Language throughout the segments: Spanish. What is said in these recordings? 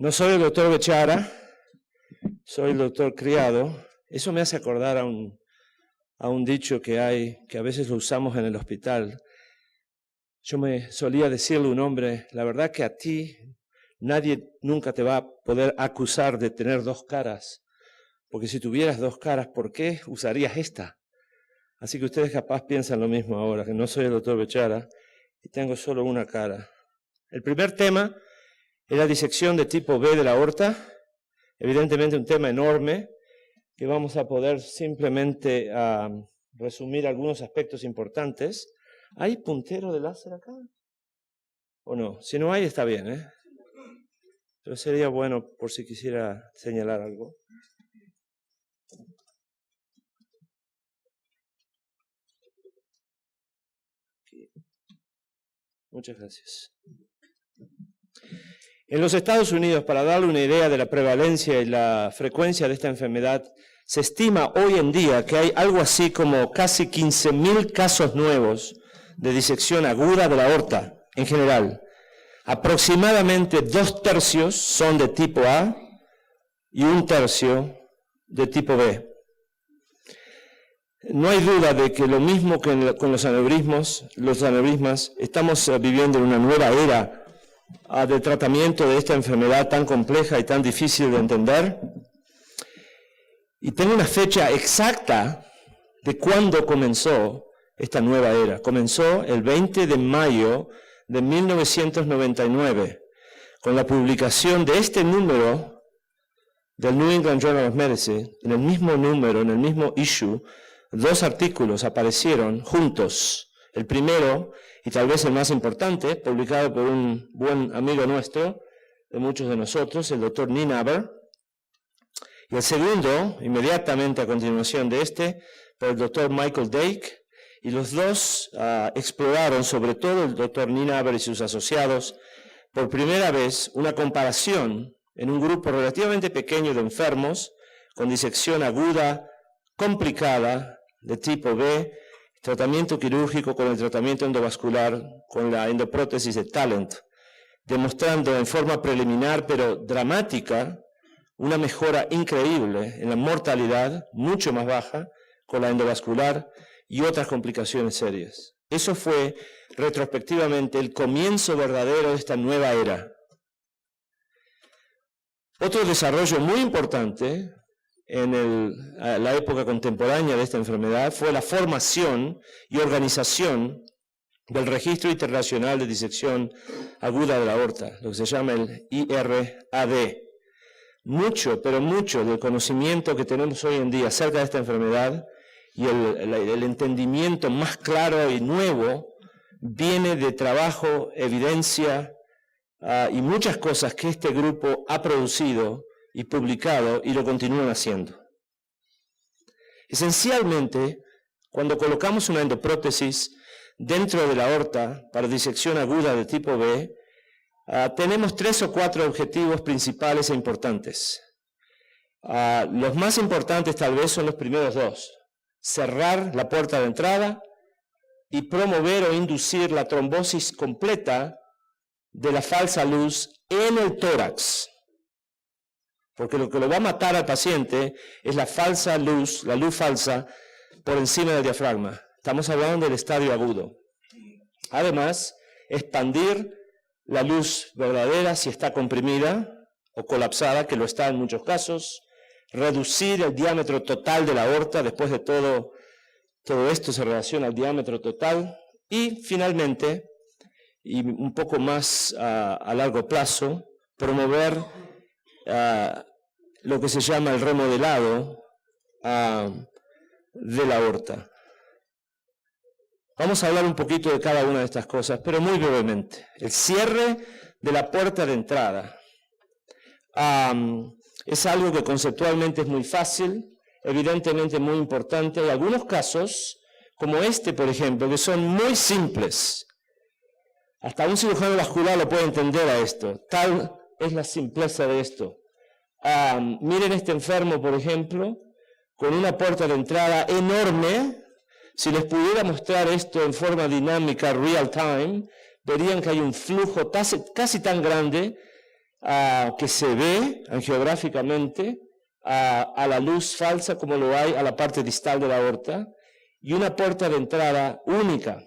No soy el doctor Bechara, soy el doctor Criado. Eso me hace acordar a un dicho que hay, que a veces lo usamos en el hospital. Yo me solía decirle a un hombre, la verdad que a ti nadie nunca te va a poder acusar de tener dos caras, porque si tuvieras dos caras, ¿por qué usarías esta? Así que ustedes capaz piensan lo mismo ahora, que no soy el doctor Bechara y tengo solo una cara. El primer tema es la disección de tipo B de la aorta, evidentemente un tema enorme que vamos a poder simplemente resumir algunos aspectos importantes. ¿Hay puntero de láser acá? ¿O no? Si no hay, está bien, ¿eh? Pero sería bueno por si quisiera señalar algo. Muchas gracias. En los Estados Unidos, para darle una idea de la prevalencia y la frecuencia de esta enfermedad, se estima hoy en día que hay algo así como casi 15,000 casos nuevos de disección aguda de la aorta en general. Aproximadamente 2/3 son de tipo A y 1/3 de tipo B. No hay duda de que lo mismo que con los aneurismas, estamos viviendo en una nueva era de tratamiento de esta enfermedad tan compleja y tan difícil de entender. Y tengo una fecha exacta de cuándo comenzó esta nueva era. Comenzó el 20 de mayo de 1999, con la publicación de este número del New England Journal of Medicine. En el mismo número, en el mismo issue, 2 artículos aparecieron juntos. El primero, y tal vez el más importante, publicado por un buen amigo nuestro, de muchos de nosotros, el doctor Nienaber. Y el segundo, inmediatamente a continuación de este, por el doctor Michael Dake. Y los dos exploraron, sobre todo el doctor Nienaber y sus asociados, por primera vez una comparación en un grupo relativamente pequeño de enfermos con disección aguda, complicada, de tipo B, tratamiento quirúrgico con el tratamiento endovascular, con la endoprótesis de Talent, demostrando en forma preliminar pero dramática una mejora increíble en la mortalidad, mucho más baja, con la endovascular y otras complicaciones serias. Eso fue retrospectivamente el comienzo verdadero de esta nueva era. Otro desarrollo muy importante en la época contemporánea de esta enfermedad fue la formación y organización del Registro Internacional de Disección Aguda de la Aorta, lo que se llama el IRAD. Mucho, pero mucho del conocimiento que tenemos hoy en día acerca de esta enfermedad y el entendimiento más claro y nuevo viene de trabajo, evidencia y muchas cosas que este grupo ha producido y publicado y lo continúan haciendo. Esencialmente, cuando colocamos una endoprótesis dentro de la aorta para disección aguda de tipo B, tenemos 3 o 4 objetivos principales e importantes. Los más importantes tal vez son los primeros 2. Cerrar la puerta de entrada y promover o inducir la trombosis completa de la falsa luz en el tórax. Porque lo que lo va a matar al paciente es la falsa luz, la luz falsa por encima del diafragma. Estamos hablando del estadio agudo. Además, expandir la luz verdadera si está comprimida o colapsada, que lo está en muchos casos, reducir el diámetro total de la aorta, después de todo esto se relaciona al diámetro total, y finalmente, y un poco más a largo plazo, promover lo que se llama el remodelado de la aorta. Vamos a hablar un poquito de cada una de estas cosas, pero muy brevemente. El cierre de la puerta de entrada. Es algo que conceptualmente es muy fácil, evidentemente muy importante. Hay algunos casos, como este, por ejemplo, que son muy simples. Hasta un cirujano vascular lo puede entender a esto. Tal es la simpleza de esto. Miren este enfermo, por ejemplo, con una puerta de entrada enorme. Si les pudiera mostrar esto en forma dinámica, real time, verían que hay un flujo casi tan grande que se ve angiográficamente a la luz falsa como lo hay a la parte distal de la aorta, y una puerta de entrada única.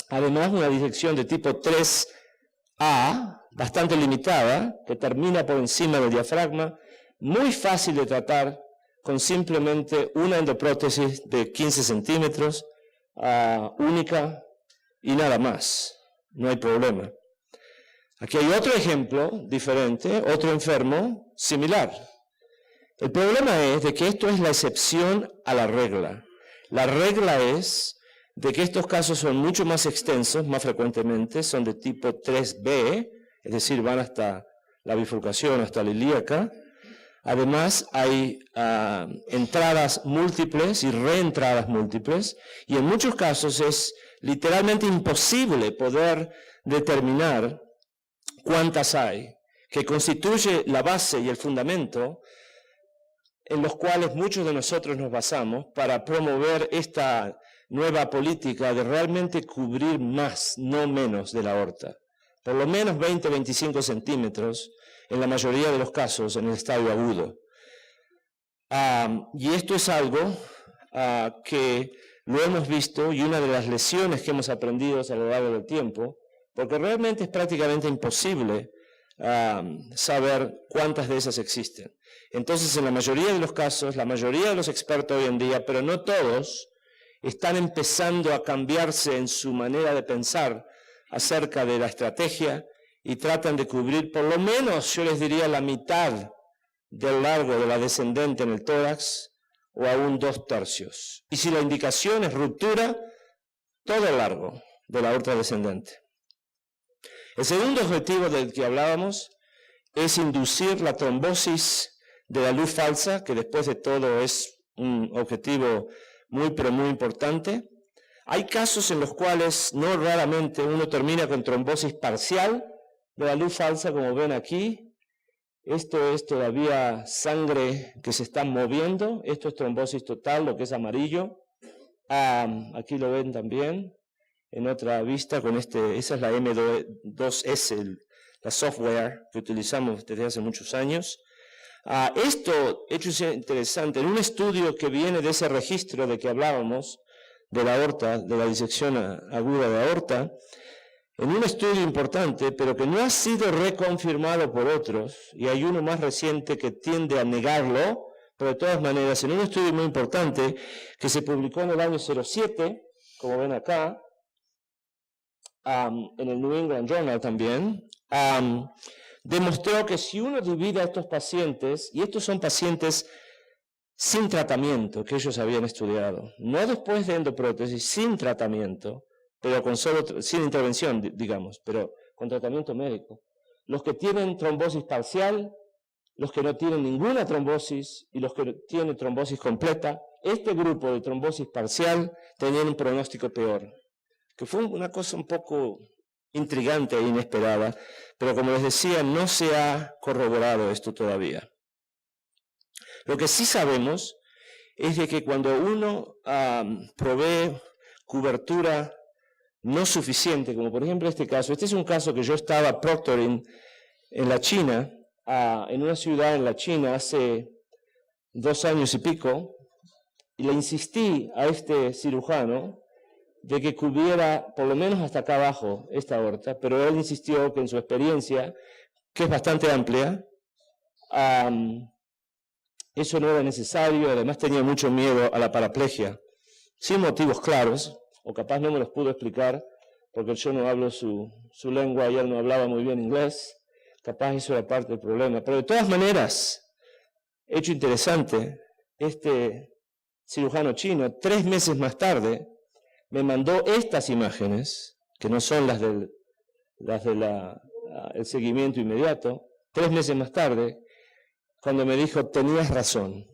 Además, una disección de tipo 3A, bastante limitada, que termina por encima del diafragma, muy fácil de tratar con simplemente una endoprótesis de 15 centímetros, única y nada más. No hay problema. Aquí hay otro ejemplo diferente, otro enfermo similar. El problema es de que esto es la excepción a la regla. La regla es de que estos casos son mucho más extensos, más frecuentemente, son de tipo 3B, es decir, van hasta la bifurcación, hasta la ilíaca. Además, hay entradas múltiples y reentradas múltiples, y en muchos casos es literalmente imposible poder determinar cuántas hay, que constituye la base y el fundamento en los cuales muchos de nosotros nos basamos para promover esta nueva política de realmente cubrir más, no menos, de la aorta. Por lo menos 20-25 centímetros en la mayoría de los casos en el estadio agudo. Y esto es algo que lo hemos visto, y una de las lecciones que hemos aprendido a lo largo del tiempo, porque realmente es prácticamente imposible saber cuántas de esas existen. Entonces, en la mayoría de los casos, la mayoría de los expertos hoy en día, pero no todos, están empezando a cambiarse en su manera de pensar acerca de la estrategia y tratan de cubrir por lo menos, yo les diría, la mitad del largo de la descendente en el tórax, o aún 2/3. Y si la indicación es ruptura, todo el largo de la aorta descendente. El segundo objetivo del que hablábamos es inducir la trombosis de la luz falsa, que después de todo es un objetivo muy, pero muy importante. Hay casos en los cuales no raramente uno termina con trombosis parcial de la luz falsa, como ven aquí. Esto es todavía sangre que se está moviendo. Esto es trombosis total, lo que es amarillo. Aquí lo ven también en otra vista con esa es la M2S, la software que utilizamos desde hace muchos años. Esto, hecho es interesante, en un estudio que viene de ese registro de que hablábamos, de la aorta, de la disección aguda de aorta, en un estudio importante, pero que no ha sido reconfirmado por otros, y hay uno más reciente que tiende a negarlo, pero de todas maneras, en un estudio muy importante que se publicó en el año 07, como ven acá, en el New England Journal también, demostró que si uno divide a estos pacientes, y estos son pacientes sin tratamiento que ellos habían estudiado, no después de endoprótesis, sin tratamiento, pero sin intervención, digamos, pero con tratamiento médico. Los que tienen trombosis parcial, los que no tienen ninguna trombosis y los que tienen trombosis completa, este grupo de trombosis parcial tenían un pronóstico peor, que fue una cosa un poco intrigante e inesperada, pero como les decía, no se ha corroborado esto todavía. Lo que sí sabemos es de que cuando uno provee cobertura no suficiente, como por ejemplo este es un caso que yo estaba proctoring en la China, en una ciudad en la China hace 2 años y pico, y le insistí a este cirujano de que cubriera por lo menos hasta acá abajo esta aorta, pero él insistió que en su experiencia, que es bastante amplia, eso no era necesario, además tenía mucho miedo a la paraplegia, sin motivos claros, o capaz no me los pudo explicar, porque yo no hablo su lengua y él no hablaba muy bien inglés, capaz eso era parte del problema. Pero de todas maneras, hecho interesante, este cirujano chino, 3 meses más tarde, me mandó estas imágenes, que no son las del seguimiento inmediato, 3 meses más tarde, cuando me dijo, tenías razón,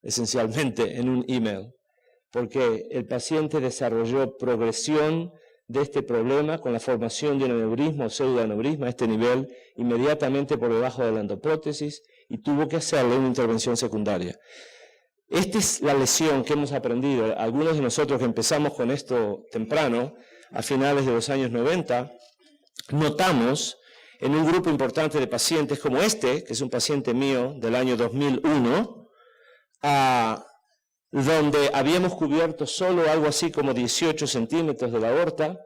esencialmente en un email, porque el paciente desarrolló progresión de este problema con la formación de un aneurisma o pseudoaneurisma a este nivel inmediatamente por debajo de la endoprótesis y tuvo que hacerle una intervención secundaria. Esta es la lección que hemos aprendido. Algunos de nosotros que empezamos con esto temprano, a finales de los años 90, notamos en un grupo importante de pacientes como este, que es un paciente mío del año 2001, donde habíamos cubierto solo algo así como 18 centímetros de la aorta.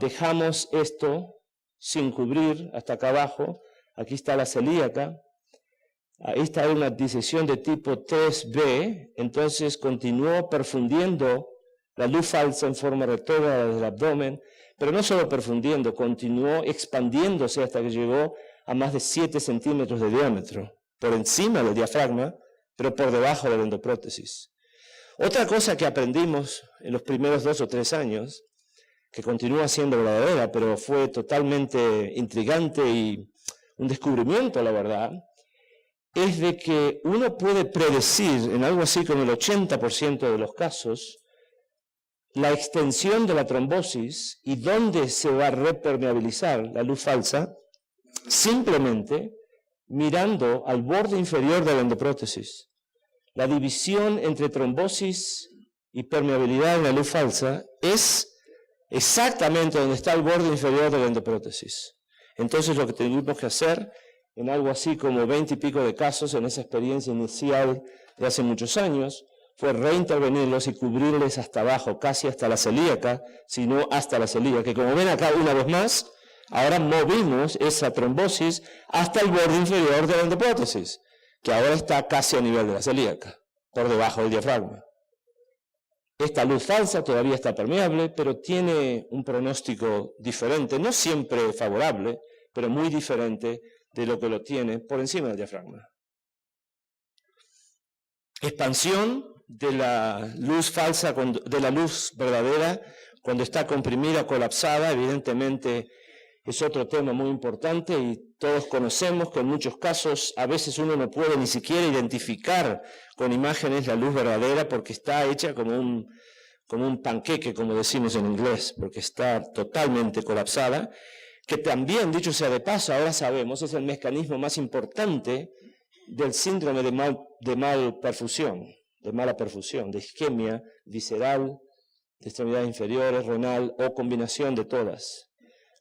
Dejamos esto sin cubrir hasta acá abajo. Aquí está la celíaca. Esta es una disección de tipo 3B, entonces continuó perfundiendo la luz falsa en forma retrógrada del abdomen, pero no solo perfundiendo, continuó expandiéndose hasta que llegó a más de 7 centímetros de diámetro, por encima del diafragma, pero por debajo de la endoprótesis. Otra cosa que aprendimos en los primeros 2 o 3 años, que continúa siendo verdadera, pero fue totalmente intrigante y un descubrimiento, la verdad, es de que uno puede predecir en algo así como el 80% de los casos la extensión de la trombosis y dónde se va a repermeabilizar la luz falsa simplemente mirando al borde inferior de la endoprótesis. La división entre trombosis y permeabilidad en la luz falsa es exactamente donde está el borde inferior de la endoprótesis. Entonces lo que tuvimos que hacer en algo así como 20 y pico de casos en esa experiencia inicial de hace muchos años, fue reintervenirlos y cubrirles hasta abajo, casi hasta la celíaca, sino hasta la celíaca, que como ven acá una vez más, ahora movimos esa trombosis hasta el borde inferior de la endoprótesis, que ahora está casi a nivel de la celíaca, por debajo del diafragma. Esta luz falsa todavía está permeable, pero tiene un pronóstico diferente, no siempre favorable, pero muy diferente de lo que lo tiene por encima del diafragma. Expansión de la luz falsa, de la luz verdadera, cuando está comprimida, colapsada, evidentemente es otro tema muy importante y todos conocemos que en muchos casos a veces uno no puede ni siquiera identificar con imágenes la luz verdadera porque está hecha como un panqueque, como decimos en inglés, porque está totalmente colapsada, que también, dicho sea de paso, ahora sabemos, es el mecanismo más importante del síndrome de mala perfusión, de isquemia visceral, de extremidades inferiores, renal o combinación de todas.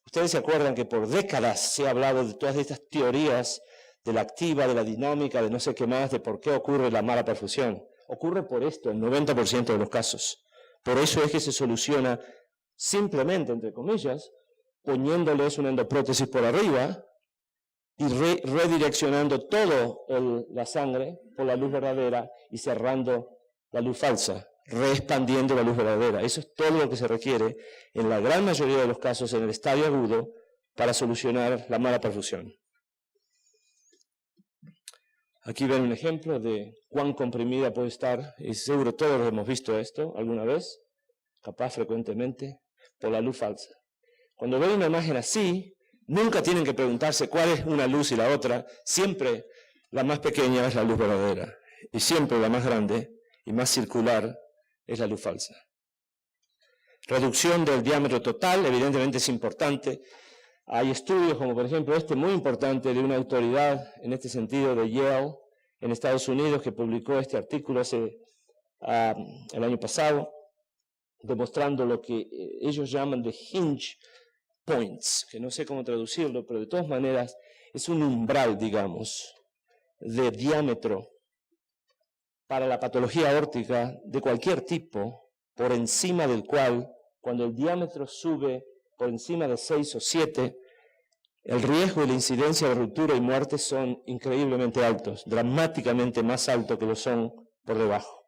Ustedes se acuerdan que por décadas se ha hablado de todas estas teorías de la activa, de la dinámica, de no sé qué más, de por qué ocurre la mala perfusión. Ocurre por esto en 90% de los casos. Por eso es que se soluciona simplemente, entre comillas, poniéndoles una endoprótesis por arriba y redireccionando toda la sangre por la luz verdadera y cerrando la luz falsa, reexpandiendo la luz verdadera. Eso es todo lo que se requiere en la gran mayoría de los casos en el estadio agudo para solucionar la mala perfusión. Aquí ven un ejemplo de cuán comprimida puede estar, y seguro todos hemos visto esto alguna vez, capaz frecuentemente, por la luz falsa. Cuando ven una imagen así, nunca tienen que preguntarse cuál es una luz y la otra, siempre la más pequeña es la luz verdadera, y siempre la más grande y más circular es la luz falsa. Reducción del diámetro total, evidentemente es importante. Hay estudios como por ejemplo este muy importante de una autoridad en este sentido de Yale en Estados Unidos que publicó este artículo el año pasado, demostrando lo que ellos llaman de hinge points, que no sé cómo traducirlo, pero de todas maneras es un umbral, digamos, de diámetro para la patología aórtica de cualquier tipo, por encima del cual, cuando el diámetro sube por encima de 6 o 7, el riesgo y la incidencia de ruptura y muerte son increíblemente altos, dramáticamente más altos que lo son por debajo.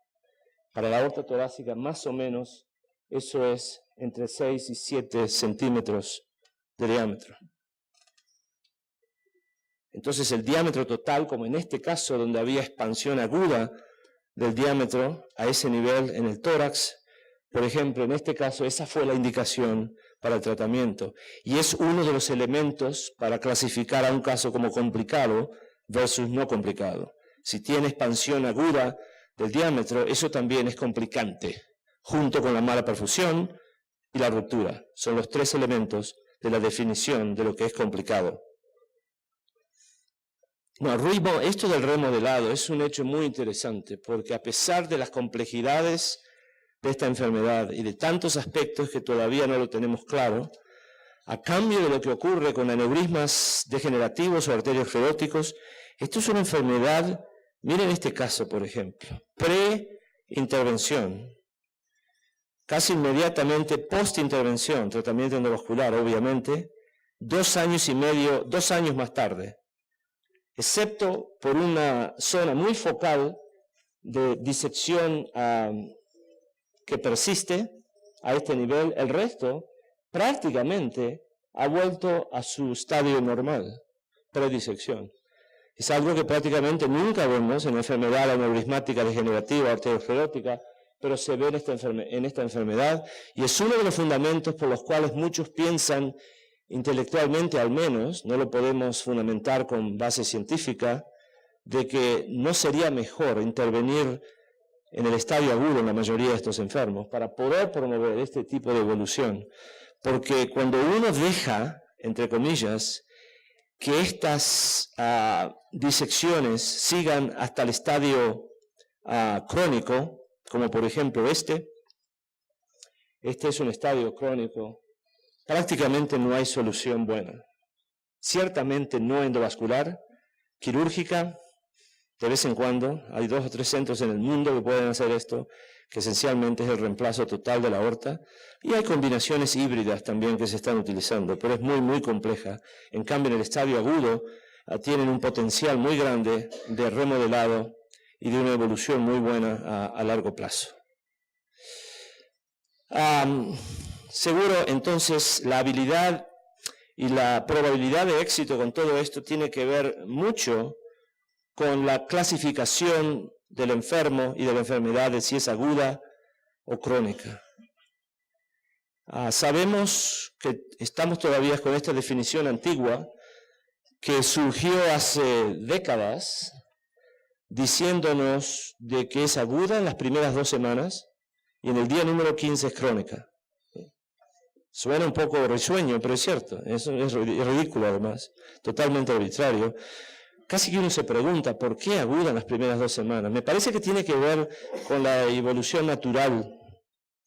Para la aorta torácica, más o menos, eso es entre 6 y 7 centímetros de diámetro. Entonces el diámetro total, como en este caso donde había expansión aguda del diámetro a ese nivel en el tórax, por ejemplo, en este caso esa fue la indicación para el tratamiento y es uno de los elementos para clasificar a un caso como complicado versus no complicado. Si tiene expansión aguda del diámetro, eso también es complicante, junto con la mala perfusión y la ruptura. Son los 3 elementos de la definición de lo que es complicado. Bueno, esto del remodelado es un hecho muy interesante, porque a pesar de las complejidades de esta enfermedad y de tantos aspectos que todavía no lo tenemos claro, a cambio de lo que ocurre con aneurismas degenerativos o arterioscleróticos. Esto es una enfermedad, miren este caso, por ejemplo, pre-intervención, casi inmediatamente post-intervención, tratamiento endovascular, obviamente, 2 años y medio, 2 años más tarde, excepto por una zona muy focal de disección que persiste a este nivel, el resto prácticamente ha vuelto a su estadio normal, predisección. Es algo que prácticamente nunca vemos en la enfermedad aneurismática degenerativa arteriosclerótica, pero se ve en esta enfermedad, y es uno de los fundamentos por los cuales muchos piensan, intelectualmente al menos, no lo podemos fundamentar con base científica, de que no sería mejor intervenir en el estadio agudo en la mayoría de estos enfermos para poder promover este tipo de evolución. Porque cuando uno deja, entre comillas, que estas disecciones sigan hasta el estadio crónico, como por ejemplo este es un estadio crónico, prácticamente no hay solución buena. Ciertamente no endovascular, quirúrgica, de vez en cuando, hay 2 o 3 centros en el mundo que pueden hacer esto, que esencialmente es el reemplazo total de la aorta, y hay combinaciones híbridas también que se están utilizando, pero es muy, muy compleja. En cambio, en el estadio agudo tienen un potencial muy grande de remodelado y de una evolución muy buena a largo plazo. Seguro, entonces, la habilidad y la probabilidad de éxito con todo esto tiene que ver mucho con la clasificación del enfermo y de la enfermedad, de si es aguda o crónica. Sabemos que estamos todavía con esta definición antigua que surgió hace décadas, diciéndonos de que es aguda en las primeras 2 semanas y en el día número 15 es crónica. Suena un poco risueño, pero es cierto, eso es ridículo además, totalmente arbitrario. Casi que uno se pregunta, ¿por qué aguda en las primeras 2 semanas? Me parece que tiene que ver con la evolución natural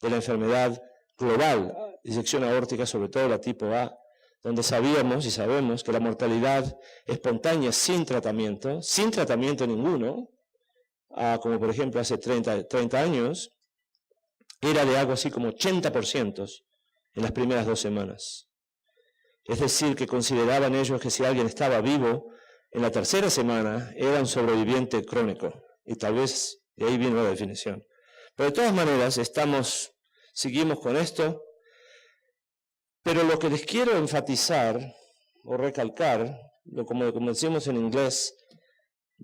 de la enfermedad global, disección aórtica, sobre todo la tipo A, donde sabíamos y sabemos que la mortalidad espontánea sin tratamiento ninguno, como por ejemplo hace 30 años, era de algo así como 80% en las primeras 2 semanas. Es decir, que consideraban ellos que si alguien estaba vivo en la 3ª semana era un sobreviviente crónico, y tal vez de ahí viene la definición. Pero de todas maneras, seguimos con esto, pero lo que les quiero enfatizar o recalcar, como decimos en inglés,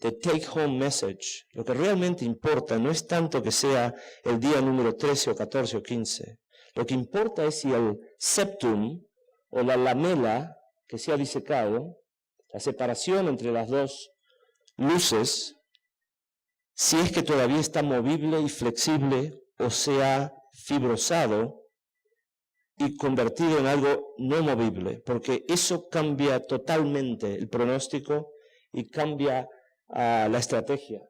the take home message, lo que realmente importa no es tanto que sea el día número 13 o 14 o 15, lo que importa es si el septum o la lamela que se ha disecado, la separación entre las 2 luces, si es que todavía está movible y flexible o se ha fibrosado y convertido en algo no movible, porque eso cambia totalmente el pronóstico y cambia la estrategia.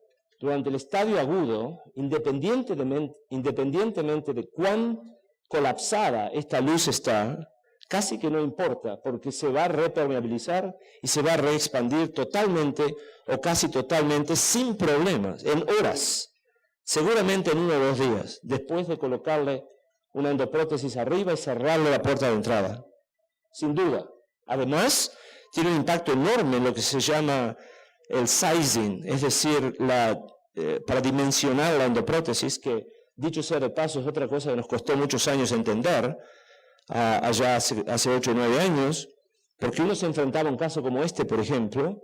Durante el estadio agudo, independientemente de cuán colapsada esta luz está, casi que no importa, porque se va a repermeabilizar y se va a reexpandir totalmente o casi totalmente sin problemas, en horas, seguramente en 1 o 2 días, después de colocarle una endoprótesis arriba y cerrarle la puerta de entrada, sin duda. Además, tiene un impacto enorme en lo que se llama el sizing, es decir, para dimensionar la endoprótesis, que dicho sea de paso es otra cosa que nos costó muchos años entender, allá hace 8 o 9 años, porque uno se enfrentaba a un caso como este, por ejemplo,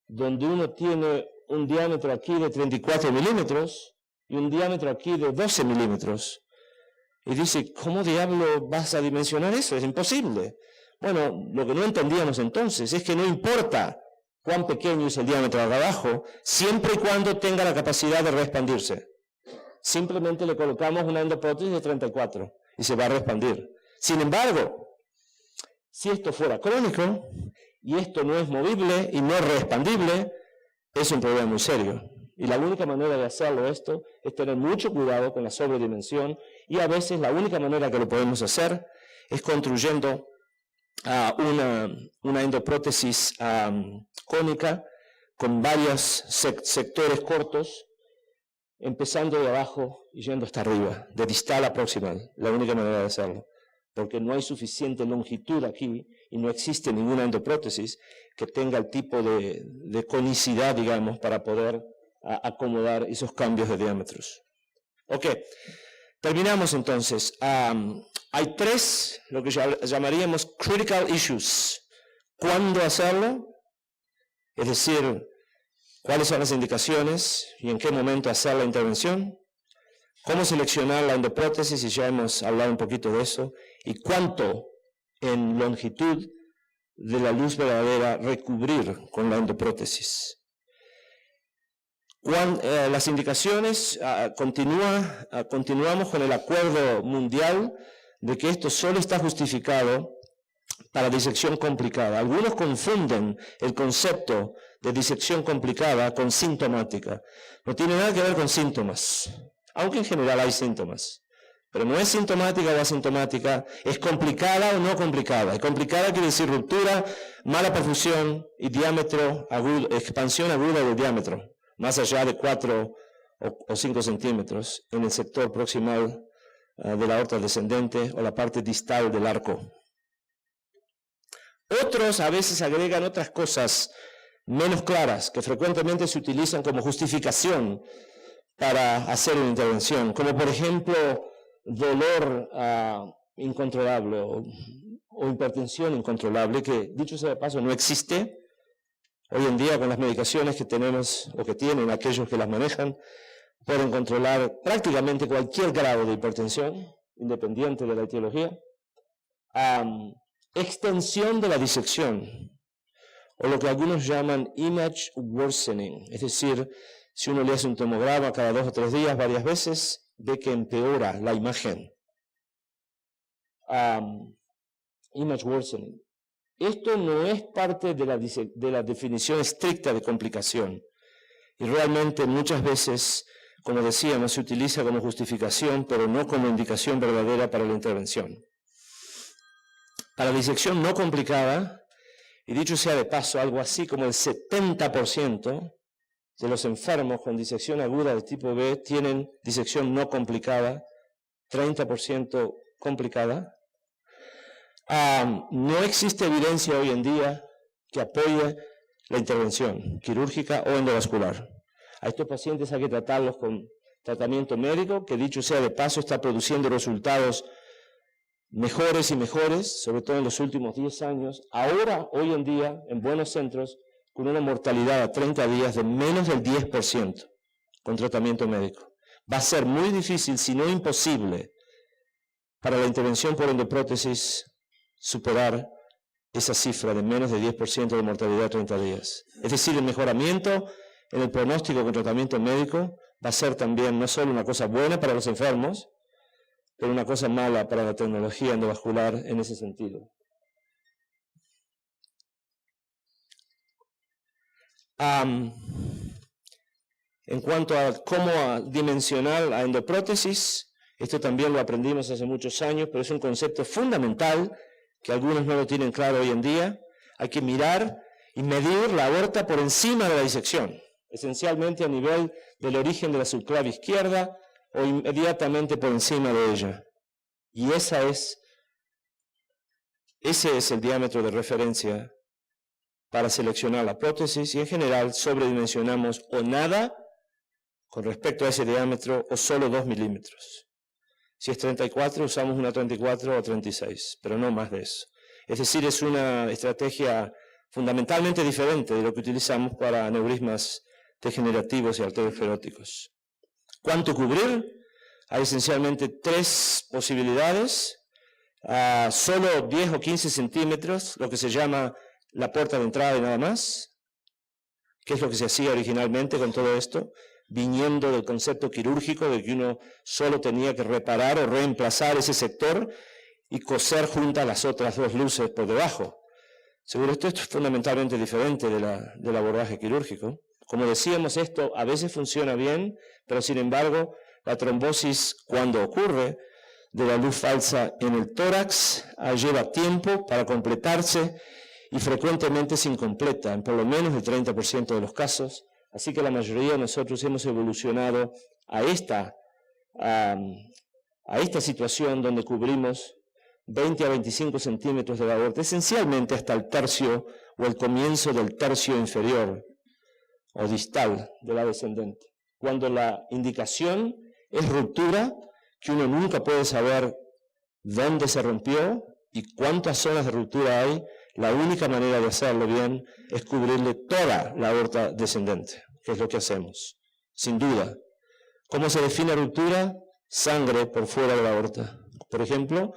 donde uno tiene un diámetro aquí de 34 milímetros y un diámetro aquí de 12 milímetros. Y dice, ¿cómo diablo vas a dimensionar eso? Es imposible. Bueno, lo que no entendíamos entonces es que no importa cuán pequeño es el diámetro de abajo, siempre y cuando tenga la capacidad de reexpandirse. Simplemente le colocamos una endoprótesis de 34 y se va a reexpandir. Sin embargo, si esto fuera crónico y esto no es movible y no es reexpandible, es un problema muy serio. Y la única manera de hacerlo esto es tener mucho cuidado con la sobredimensión, y a veces la única manera que lo podemos hacer es construyendo una endoprótesis cónica con varios sectores cortos, empezando de abajo y yendo hasta arriba, de distal a proximal, la única manera de hacerlo, porque no hay suficiente longitud aquí y no existe ninguna endoprótesis que tenga el tipo de conicidad, digamos, para poder acomodar esos cambios de diámetros. Ok, terminamos entonces. Hay tres, lo que llamaríamos critical issues. ¿Cuándo hacerlo? Es decir, ¿cuáles son las indicaciones y en qué momento hacer la intervención? ¿Cómo seleccionar la endoprótesis? Y ya hemos hablado un poquito de eso. ¿Y cuánto en longitud de la luz verdadera recubrir con la endoprótesis? Las indicaciones, continuamos con el acuerdo mundial de que esto solo está justificado para disección complicada. Algunos confunden el concepto de disección complicada con sintomática. No tiene nada que ver con síntomas, aunque en general hay síntomas. Pero no es sintomática o asintomática, es complicada o no complicada. Y complicada quiere decir ruptura, mala perfusión y diámetro agudo, expansión aguda del diámetro, más allá de 4 o 5 centímetros en el sector proximal de la aorta descendente o la parte distal del arco. Otros a veces agregan otras cosas menos claras que frecuentemente se utilizan como justificación para hacer una intervención, como por ejemplo dolor incontrolable o hipertensión incontrolable, que dicho sea de paso no existe. Hoy en día con las medicaciones que tenemos o que tienen aquellos que las manejan, pueden controlar prácticamente cualquier grado de hipertensión, independiente de la etiología. Extensión de la disección, o lo que algunos llaman image worsening, es decir, si uno le hace un tomograma cada 2 o 3 días, varias veces, ve que empeora la imagen. Image worsening. Esto no es parte de la definición estricta de complicación, y realmente muchas veces, como decíamos, se utiliza como justificación, pero no como indicación verdadera para la intervención. Para la disección no complicada, y dicho sea de paso, algo así como el 70% de los enfermos con disección aguda de tipo B tienen disección no complicada, 30% complicada. No existe evidencia hoy en día que apoye la intervención quirúrgica o endovascular. A estos pacientes hay que tratarlos con tratamiento médico, que dicho sea de paso está produciendo resultados mejores y mejores, sobre todo en los últimos 10 años, ahora, hoy en día, en buenos centros, con una mortalidad a 30 días de menos del 10% con tratamiento médico. Va a ser muy difícil, si no imposible, para la intervención por endoprótesis superar esa cifra de menos del 10% de mortalidad a 30 días. Es decir, el mejoramiento en el pronóstico con tratamiento médico va a ser también no solo una cosa buena para los enfermos, pero una cosa mala para la tecnología endovascular en ese sentido. En cuanto a cómo dimensionar la endoprótesis, esto también lo aprendimos hace muchos años, pero es un concepto fundamental que algunos no lo tienen claro hoy en día. Hay que mirar y medir la aorta por encima de la disección, esencialmente a nivel del origen de la subclave izquierda o inmediatamente por encima de ella. Y ese es el diámetro de referencia para seleccionar la prótesis, y en general sobredimensionamos o nada con respecto a ese diámetro o solo 2 milímetros. Si es 34, usamos una 34 o 36, pero no más de eso. Es decir, es una estrategia fundamentalmente diferente de lo que utilizamos para aneurismas degenerativos y arterioscleróticos. ¿Cuánto cubrir? Hay esencialmente 3 posibilidades. Solo 10 o 15 centímetros, lo que se llama la puerta de entrada y nada más, que es lo que se hacía originalmente con todo esto, viniendo del concepto quirúrgico de que uno solo tenía que reparar o reemplazar ese sector y coser juntas las otras 2 luces por debajo. Seguro esto es fundamentalmente diferente del abordaje quirúrgico. Como decíamos, esto a veces funciona bien, pero sin embargo la trombosis, cuando ocurre, de la luz falsa en el tórax lleva tiempo para completarse y frecuentemente se incompleta, en por lo menos el 30% de los casos. Así que la mayoría de nosotros hemos evolucionado a esta situación donde cubrimos 20 a 25 centímetros de la aorta, esencialmente hasta el tercio o el comienzo del tercio inferior o distal de la descendente. Cuando la indicación es ruptura, que uno nunca puede saber dónde se rompió y cuántas zonas de ruptura hay, la única manera de hacerlo bien es cubrirle toda la aorta descendente, que es lo que hacemos, sin duda. ¿Cómo se define ruptura? Sangre por fuera de la aorta. Por ejemplo,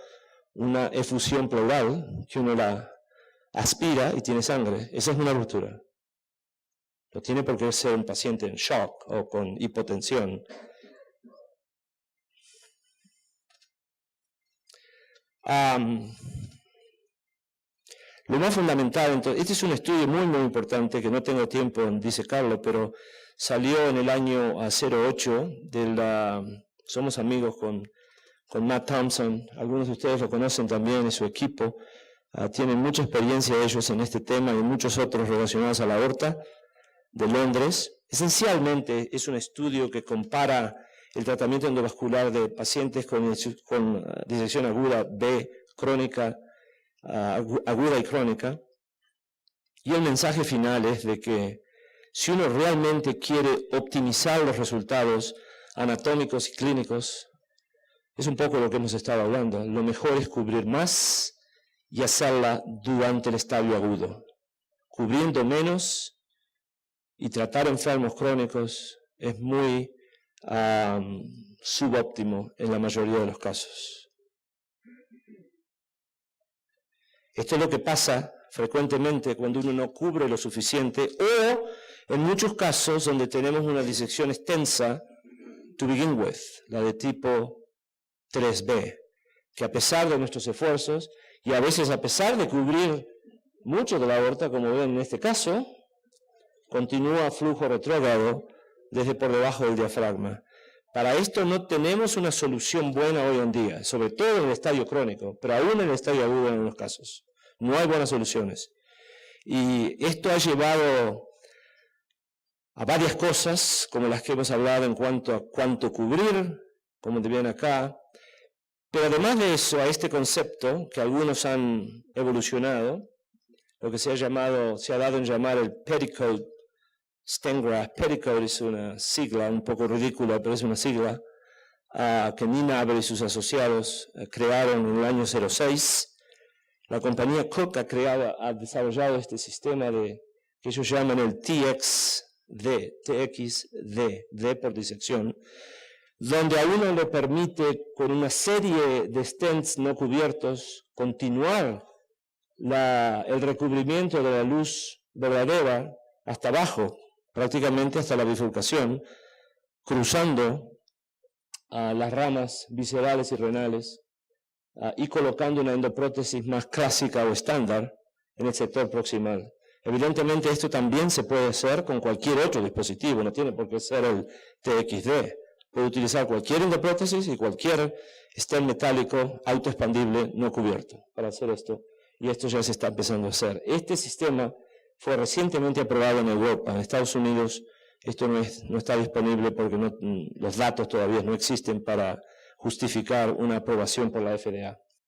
una efusión pleural, que uno la aspira y tiene sangre, esa es una ruptura. No tiene por qué ser un paciente en shock o con hipotensión. Lo más fundamental, entonces, este es un estudio muy, muy importante que no tengo tiempo en disecarlo, pero salió en el año 08 somos amigos con Matt Thompson, algunos de ustedes lo conocen también en su equipo, tienen mucha experiencia ellos en este tema y muchos otros relacionados a la aorta, de Londres. Esencialmente es un estudio que compara el tratamiento endovascular de pacientes con disección aguda B crónica, aguda y crónica, y el mensaje final es de que si uno realmente quiere optimizar los resultados anatómicos y clínicos, es un poco lo que hemos estado hablando, lo mejor es cubrir más y hacerla durante el estadio agudo. Cubriendo menos y tratar enfermos crónicos es muy subóptimo en la mayoría de los casos. Esto es lo que pasa frecuentemente cuando uno no cubre lo suficiente o en muchos casos donde tenemos una disección extensa to begin with, la de tipo 3B, que a pesar de nuestros esfuerzos y a veces a pesar de cubrir mucho de la aorta, como ven en este caso, continúa flujo retrógrado desde por debajo del diafragma. Para esto no tenemos una solución buena hoy en día, sobre todo en el estadio crónico, pero aún en el estadio agudo en algunos casos. No hay buenas soluciones. Y esto ha llevado a varias cosas, como las que hemos hablado en cuanto a cuánto cubrir, como te ven acá, pero además de eso, a este concepto que algunos han evolucionado, lo que se ha dado en llamar el petticoat stent graft. Petticoat es una sigla un poco ridícula, pero es una sigla que Nina Aver y sus asociados crearon en el año 06. La compañía Cook ha desarrollado este sistema que ellos llaman el TXD, D por disección, donde a uno le permite con una serie de stents no cubiertos continuar el recubrimiento de la luz verdadera hasta abajo, prácticamente hasta la bifurcación, cruzando las ramas viscerales y renales y colocando una endoprótesis más clásica o estándar en el sector proximal. Evidentemente esto también se puede hacer con cualquier otro dispositivo, no tiene por qué ser el TXD. Puede utilizar cualquier endoprótesis y cualquier stent metálico autoexpandible no cubierto para hacer esto. Y esto ya se está empezando a hacer. Este sistema fue recientemente aprobado en Europa. En Estados Unidos esto no está disponible porque los datos todavía no existen para justificar una aprobación por la FDA.